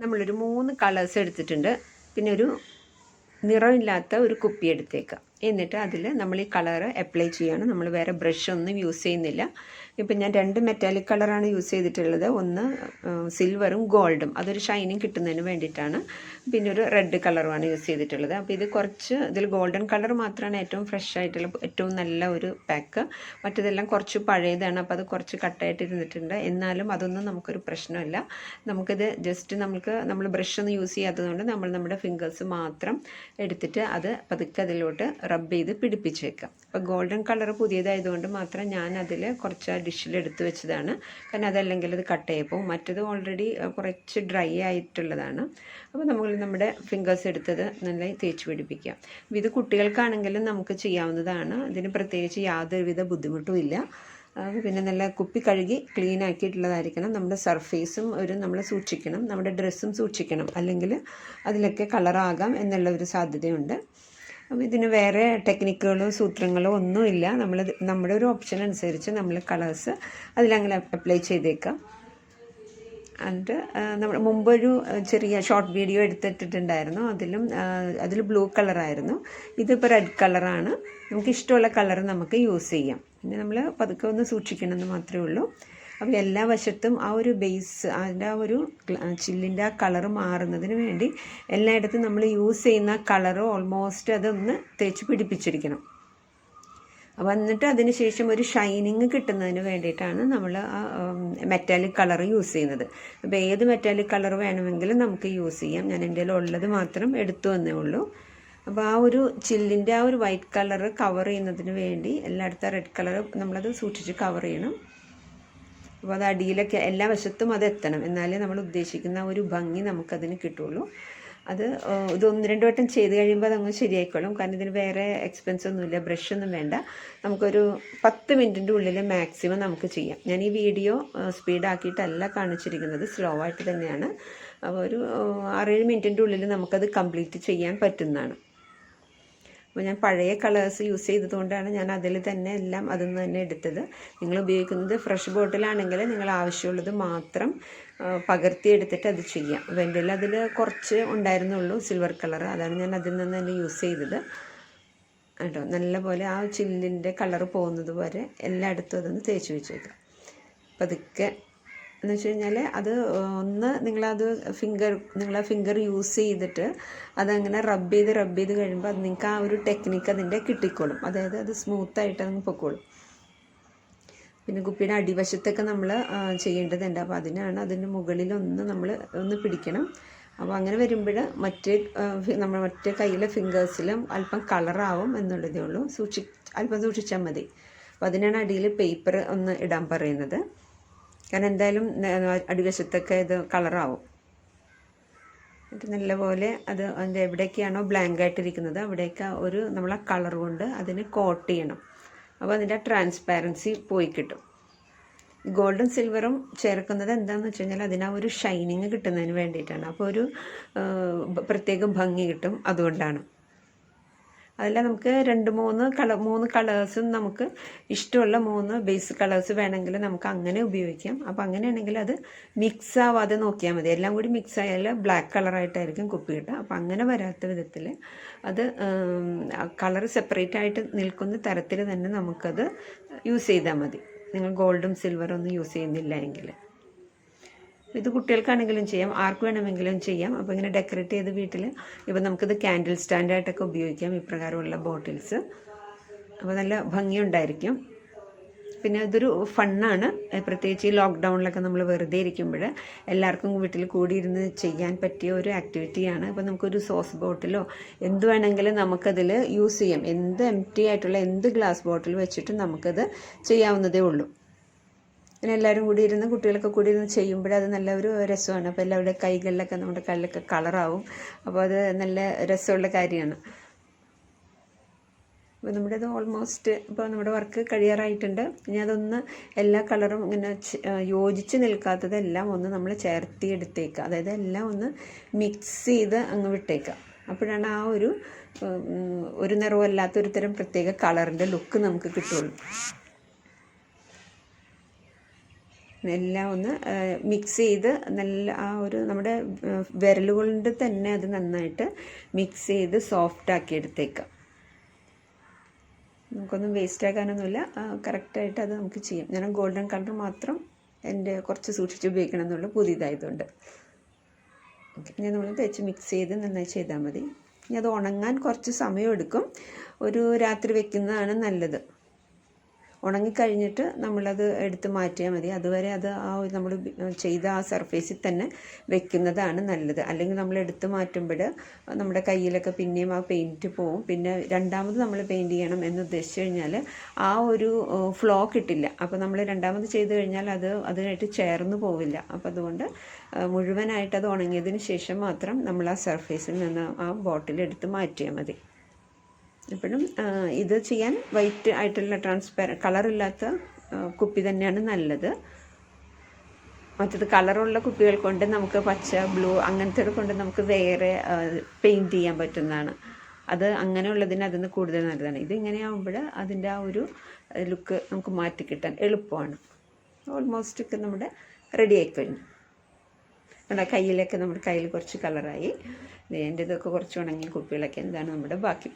നമ്മളൊരു 3 കളേഴ്സ് എടുത്തിട്ടുണ്ട്. പിന്നെ ഒരു നിറമില്ലാത്ത ഒരു കുപ്പി എടുത്തേക്കുക. എന്നിട്ട് അതിൽ നമ്മൾ ഈ കളറ് അപ്ലൈ ചെയ്യാണ്. നമ്മൾ വേറെ ബ്രഷ് ഒന്നും യൂസ് ചെയ്യുന്നില്ല. ഇപ്പം ഞാൻ 2 മെറ്റാലിക് കളറാണ് യൂസ് ചെയ്തിട്ടുള്ളത്. ഒന്ന് സിൽവറും ഗോൾഡും, അതൊരു ഷൈനിങ് കിട്ടുന്നതിന് വേണ്ടിയിട്ടാണ്. പിന്നെ ഒരു റെഡ് കളറുമാണ് യൂസ് ചെയ്തിട്ടുള്ളത്. അപ്പോൾ ഇത് കുറച്ച് ഇതിൽ ഗോൾഡൻ കളർ മാത്രമാണ് ഏറ്റവും ഫ്രഷ് ആയിട്ടുള്ള ഏറ്റവും നല്ല ഒരു പാക്ക്. മറ്റേതെല്ലാം കുറച്ച് പഴയതാണ്. അപ്പോൾ അത് കുറച്ച് കട്ടായിട്ട് ഇരുന്നിട്ടുണ്ട്. എന്നാലും അതൊന്നും നമുക്കൊരു പ്രശ്നമില്ല. നമുക്കിത് ജസ്റ്റ് നമ്മൾ ബ്രഷ് ഒന്നും യൂസ് ചെയ്യാത്തതുകൊണ്ട് നമ്മുടെ ഫിംഗേഴ്സ് മാത്രം എടുത്തിട്ട് അത് പതുക്കെ അതിലോട്ട് റബ്ബ് ചെയ്ത് പിടിപ്പിച്ച് വെക്കാം. അപ്പോൾ ഗോൾഡൻ കളർ പുതിയതായതുകൊണ്ട് മാത്രം ഞാൻ അതിൽ കുറച്ച് ഡിഷിൽ എടുത്ത് വെച്ചതാണ്. കാരണം അതല്ലെങ്കിൽ അത് കട്ട് ചെയ്യപ്പോൾ മറ്റത് ഓൾറെഡി കുറച്ച് ഡ്രൈ ആയിട്ടുള്ളതാണ്. അപ്പോൾ നമ്മുടെ ഫിംഗേഴ്സ് എടുത്തത് നന്നായി തേച്ച് പിടിപ്പിക്കാം. ഇത് കുട്ടികൾക്കാണെങ്കിലും നമുക്ക് ചെയ്യാവുന്നതാണ്. ഇതിന് പ്രത്യേകിച്ച് യാതൊരുവിധ ബുദ്ധിമുട്ടും ഇല്ല. പിന്നെ നല്ല കുപ്പി കഴുകി ക്ലീൻ ആക്കിയിട്ടുള്ളതായിരിക്കണം. നമ്മുടെ സർഫേസും നമ്മൾ സൂക്ഷിക്കണം, നമ്മുടെ ഡ്രസ്സും സൂക്ഷിക്കണം, അല്ലെങ്കിൽ അതിലൊക്കെ കളറാകാം എന്നുള്ള ഒരു സാധ്യതയുണ്ട്. അപ്പോൾ ഇതിന് വേറെ ടെക്നിക്കുകളോ സൂത്രങ്ങളോ ഒന്നുമില്ല. നമ്മുടെ ഒരു ഓപ്ഷൻ അനുസരിച്ച് നമ്മൾ കളേഴ്സ് അതിലങ്ങനെ അപ്ലൈ ചെയ്തേക്കാം. എന്നിട്ട് നമ്മൾ മുമ്പൊരു ചെറിയ ഷോർട്ട് വീഡിയോ എടുത്തിട്ടുണ്ടായിരുന്നു. അതിൽ ബ്ലൂ കളറായിരുന്നു. ഇതിപ്പോൾ റെഡ് കളറാണ്. നമുക്ക് ഇഷ്ടമുള്ള കളർ നമുക്ക് യൂസ് ചെയ്യാം. പിന്നെ നമ്മൾ പതുക്കെ ഒന്ന് സൂക്ഷിക്കണമെന്ന് മാത്രമേ ഉള്ളൂ. അപ്പോൾ എല്ലാ വശത്തും ആ ഒരു ബേസ്, അതിൻ്റെ ആ ഒരു ചില്ലിൻ്റെ ആ കളറ് മാറുന്നതിന് വേണ്ടി എല്ലായിടത്തും നമ്മൾ യൂസ് ചെയ്യുന്ന കളറ് ഓൾമോസ്റ്റ് അതൊന്ന് തേച്ച് പിടിപ്പിച്ചിരിക്കണം. അപ്പോൾ എന്നിട്ട് അതിന് ശേഷം ഒരു ഷൈനിങ് കിട്ടുന്നതിന് വേണ്ടിയിട്ടാണ് നമ്മൾ ആ മെറ്റാലിക് കളർ യൂസ് ചെയ്യുന്നത്. അപ്പോൾ ഏത് മെറ്റാലിക് കളർ വേണമെങ്കിലും നമുക്ക് യൂസ് ചെയ്യാം. ഞാൻ എൻ്റെ ഉള്ളത് മാത്രം എടുത്തു വന്നേ ഉള്ളൂ. അപ്പോൾ ആ ഒരു ചില്ലിൻ്റെ ആ ഒരു വൈറ്റ് കളർ കവർ ചെയ്യുന്നതിന് വേണ്ടി എല്ലായിടത്തും റെഡ് കളർ നമ്മളത് സൂക്ഷിച്ച് കവർ ചെയ്യണം. അപ്പോൾ അത് അടിയിലൊക്കെ എല്ലാ വശത്തും അത് എത്തണം. എന്നാലേ നമ്മൾ ഉദ്ദേശിക്കുന്ന ഒരു ഭംഗി നമുക്കതിന് കിട്ടുള്ളൂ. ഇത് 1-2 വട്ടം ചെയ്ത് കഴിയുമ്പോൾ അതങ്ങ് ശരിയായിക്കോളും. കാരണം ഇതിന് വേറെ എക്സ്പെൻസ് ഒന്നുമില്ല, ബ്രഷൊന്നും വേണ്ട. നമുക്കൊരു 10 മിനിറ്റിൻ്റെ ഉള്ളിൽ മാക്സിമം നമുക്ക് ചെയ്യാം. ഞാൻ ഈ വീഡിയോ സ്പീഡാക്കിയിട്ടല്ല കാണിച്ചിരിക്കുന്നത്, സ്ലോ ആയിട്ട് തന്നെയാണ്. അപ്പോൾ ഒരു 6-7 മിനിറ്റിൻ്റെ ഉള്ളിൽ നമുക്കത് കംപ്ലീറ്റ് ചെയ്യാൻ പറ്റുന്നതാണ്. അപ്പോൾ ഞാൻ പഴയ കളേഴ്സ് യൂസ് ചെയ്തതുകൊണ്ടാണ് ഞാൻ അതിൽ തന്നെ എല്ലാം അതിൽ നിന്ന് തന്നെ എടുത്തത്. നിങ്ങൾ ഉപയോഗിക്കുന്നത് ഫ്രഷ് ബോട്ടിലാണെങ്കിൽ നിങ്ങൾ ആവശ്യമുള്ളത് മാത്രം പകർത്തിയെടുത്തിട്ട് അത് ചെയ്യാം. അപ്പോൾ എൻ്റെ അതിൽ കുറച്ച് ഉണ്ടായിരുന്നുള്ളൂ സിൽവർ കളർ, അതാണ് ഞാൻ അതിൽ നിന്ന് തന്നെ യൂസ് ചെയ്തത് കേട്ടോ. നല്ലപോലെ ആ ചില്ലിൻ്റെ കളർ പോകുന്നത് വരെ എല്ലായിടത്തും അതൊന്ന് തേച്ച് വെച്ചേക്കാം. പതുക്കെ എന്ന് വെച്ച് കഴിഞ്ഞാൽ അത് ഒന്ന് നിങ്ങളത് ഫിംഗർ യൂസ് ചെയ്തിട്ട് അതങ്ങനെ റബ്ബ് ചെയ്ത് കഴിയുമ്പോൾ അത് നിങ്ങൾക്ക് ആ ഒരു ടെക്നിക്ക് അതിൻ്റെ കിട്ടിക്കോളും. അതായത് അത് സ്മൂത്തായിട്ട് അങ്ങ് പൊക്കോളും. പിന്നെ കുപ്പിയുടെ അടിവശത്തൊക്കെ നമ്മൾ ചെയ്യേണ്ടതുണ്ട്. അപ്പോൾ അതിൻ്റെ മുകളിലൊന്ന് നമ്മൾ ഒന്ന് പിടിക്കണം. അപ്പോൾ അങ്ങനെ വരുമ്പോൾ മറ്റേ കയ്യിലെ ഫിംഗേഴ്സിലും അല്പം കളറാവും എന്നുള്ളതേ ഉള്ളൂ. അല്പം സൂക്ഷിച്ചാൽ മതി. അപ്പോൾ അതിനാണ് അടിയിൽ പേപ്പർ ഒന്ന് ഇടാൻ പറയുന്നത്. കാരണം എന്തായാലും അടിവശത്തൊക്കെ ഇത് കളറാവും. എന്നിട്ട് നല്ലപോലെ അതിൻ്റെ എവിടേക്കാണോ ബ്ലാങ്ക് ആയിട്ടിരിക്കുന്നത് അവിടേക്ക് നമ്മൾ ആ കളർ കൊണ്ട് അതിന് കോട്ട് ചെയ്യണം. അപ്പോൾ അതിൻ്റെ ട്രാൻസ്പാരൻസി പോയി കിട്ടും. ഗോൾഡും സിൽവറും ചേർക്കുന്നത് എന്താണെന്ന് വെച്ച് കഴിഞ്ഞാൽ അതിനാ ഒരു ഷൈനിങ് കിട്ടുന്നതിന് വേണ്ടിയിട്ടാണ്. അപ്പോൾ ഒരു പ്രത്യേക ഭംഗി കിട്ടും, അതുകൊണ്ടാണ്. അതിൽ നമുക്ക് 3 കളേഴ്സും നമുക്ക് ഇഷ്ടമുള്ള 3 ബേസ് കളേഴ്സ് വേണമെങ്കിൽ നമുക്ക് അങ്ങനെ ഉപയോഗിക്കാം. അപ്പോൾ അങ്ങനെയാണെങ്കിൽ അത് മിക്സ് ആവാതെ നോക്കിയാൽ മതി. എല്ലാം കൂടി മിക്സ് ആയാൽ ബ്ലാക്ക് കളറായിട്ടായിരിക്കും കുപ്പി കിട്ടുക. അപ്പോൾ അങ്ങനെ വരാത്ത വിധത്തിൽ അത് കളർ സെപ്പറേറ്റ് ആയിട്ട് നിൽക്കുന്ന തരത്തിൽ തന്നെ നമുക്കത് യൂസ് ചെയ്താൽ മതി. നിങ്ങൾ ഗോൾഡും സിൽവറും ഒന്നും യൂസ് ചെയ്യുന്നില്ല എങ്കിൽ. ഇത് കുട്ടികൾക്കാണെങ്കിലും ചെയ്യാം, ആർക്ക് വേണമെങ്കിലും ചെയ്യാം. അപ്പോൾ ഇങ്ങനെ ഡെക്കറേറ്റ് ചെയ്ത് വീട്ടിൽ ഇപ്പോൾ നമുക്കിത് ക്യാൻഡിൽ സ്റ്റാൻഡായിട്ടൊക്കെ ഉപയോഗിക്കാം, ഇപ്രകാരമുള്ള ബോട്ടിൽസ്. അപ്പോൾ നല്ല ഭംഗിയുണ്ടായിരിക്കും. പിന്നെ അതൊരു ഫണ്ണാണ്. പ്രത്യേകിച്ച് ഈ ലോക്ക്ഡൗണിലൊക്കെ നമ്മൾ വെറുതെ ഇരിക്കുമ്പോൾ എല്ലാവർക്കും വീട്ടിൽ കൂടിയിരുന്ന് ചെയ്യാൻ പറ്റിയ ഒരു ആക്ടിവിറ്റിയാണ്. അപ്പോൾ നമുക്കൊരു സോസ് ബോട്ടിലോ എന്ത് വേണമെങ്കിലും നമുക്കതിൽ യൂസ് ചെയ്യാം. എന്ത് എംപ്റ്റി ആയിട്ടുള്ള എന്ത് ഗ്ലാസ് ബോട്ടിൽ വെച്ചിട്ട് നമുക്കത് ചെയ്യാവുന്നതേ ഉള്ളൂ. പിന്നെ എല്ലാവരും കൂടി ഇരുന്ന് കുട്ടികളൊക്കെ കൂടി ഇരുന്ന് ചെയ്യുമ്പോൾ അത് നല്ല ഒരു രസമാണ്. അപ്പോൾ എല്ലാവരുടെ കൈകളിലൊക്കെ നമ്മുടെ കയ്യിലൊക്കെ കളറാവും. അപ്പോൾ അത് നല്ല രസമുള്ള കാര്യമാണ്. അപ്പോൾ നമ്മുടെ അത് ഓൾമോസ്റ്റ് ഇപ്പോൾ നമ്മുടെ വർക്ക് കഴിയാറായിട്ടുണ്ട്. ഇനി അതൊന്ന് എല്ലാ കളറും ഇങ്ങനെ യോജിച്ച് നിൽക്കാത്തതെല്ലാം ഒന്ന് നമ്മൾ ചേർത്തി എടുത്തേക്കുക. അതായത് എല്ലാം ഒന്ന് മിക്സ് ചെയ്ത് അങ്ങ് വിട്ടേക്കുക. അപ്പോഴാണ് ആ ഒരു നിറവല്ലാത്തൊരു തരം പ്രത്യേക കളറിൻ്റെ ലുക്ക് നമുക്ക് കിട്ടുള്ളൂ. എല്ലാം ഒന്ന് മിക്സ് ചെയ്ത് നല്ല ആ ഒരു നമ്മുടെ വിരലുകൊണ്ട് തന്നെ അത് നന്നായിട്ട് മിക്സ് ചെയ്ത് സോഫ്റ്റാക്കി എടുത്തേക്കാം. നമുക്കൊന്നും വേസ്റ്റ് ആക്കാനൊന്നുമില്ല, കറക്റ്റായിട്ട് അത് നമുക്ക് ചെയ്യാം. ഞാൻ ഗോൾഡൻ കളർ മാത്രം എൻ്റെ കുറച്ച് സൂക്ഷിച്ച് ഉപയോഗിക്കണം എന്നുള്ളൂ, പുതിയതായതുകൊണ്ട്. ഓക്കെ, ഇനി നമ്മൾ തേച്ച് മിക്സ് ചെയ്ത് നന്നായി ചെയ്താൽ മതി. ഇനി അത് ഉണങ്ങാൻ കുറച്ച് സമയമെടുക്കും, ഒരു രാത്രി വെക്കുന്നതാണ് നല്ലത്. ഉണങ്ങിക്കഴിഞ്ഞിട്ട് നമ്മളത് എടുത്ത് മാറ്റിയാൽ മതി. അതുവരെ അത് നമ്മൾ ചെയ്ത ആ സർഫേസിൽ തന്നെ വെക്കുന്നതാണ് നല്ലത്. അല്ലെങ്കിൽ നമ്മൾ എടുത്ത് മാറ്റുമ്പോൾ നമ്മുടെ കയ്യിലൊക്കെ പിന്നെയും ആ പെയിൻറ്റ് പോവും. പിന്നെ രണ്ടാമത് നമ്മൾ പെയിൻറ്റ് ചെയ്യണം എന്ന് ഉദ്ദേശിച്ച് കഴിഞ്ഞാൽ ആ ഒരു ഫ്ലോ കിട്ടില്ല. അപ്പോൾ നമ്മൾ രണ്ടാമത് ചെയ്ത് കഴിഞ്ഞാൽ അത് അതിനായിട്ട് ചേർന്ന് പോവില്ല. അപ്പോൾ അതുകൊണ്ട് മുഴുവനായിട്ട് അത് ഉണങ്ങിയതിന് ശേഷം മാത്രം നമ്മൾ ആ സർഫേസിൽ നിന്ന് ആ ബോട്ടിൽ എടുത്ത് മാറ്റിയാൽ മതി. എപ്പോഴും ഇത് ചെയ്യാൻ വൈറ്റ് ആയിട്ടുള്ള കളറില്ലാത്ത കുപ്പി തന്നെയാണ് നല്ലത്. മറ്റത് കളറുള്ള കുപ്പികൾ കൊണ്ട് നമുക്ക് പച്ച, ബ്ലൂ അങ്ങനത്തെ കൊണ്ട് നമുക്ക് വേറെ പെയിൻറ്റ് ചെയ്യാൻ പറ്റുന്നതാണ്. അത് അങ്ങനെയുള്ളതിന് അതിന് കൂടുതൽ നല്ലതാണ്. ഇതിങ്ങനെയാകുമ്പോൾ അതിൻ്റെ ആ ഒരു ലുക്ക് നമുക്ക് മാറ്റി കിട്ടാൻ എളുപ്പമാണ്. ഓൾമോസ്റ്റ് ഒക്കെ നമ്മുടെ റെഡി ആയിക്കഴിഞ്ഞു. നമ്മുടെ കയ്യിലൊക്കെ നമ്മുടെ കയ്യിൽ കുറച്ച് കളറായി. എൻ്റെ ഇതൊക്കെ കുറച്ച് ഉണങ്ങിയ കുപ്പികളൊക്കെ എന്താണ് നമ്മുടെ ബാക്കി.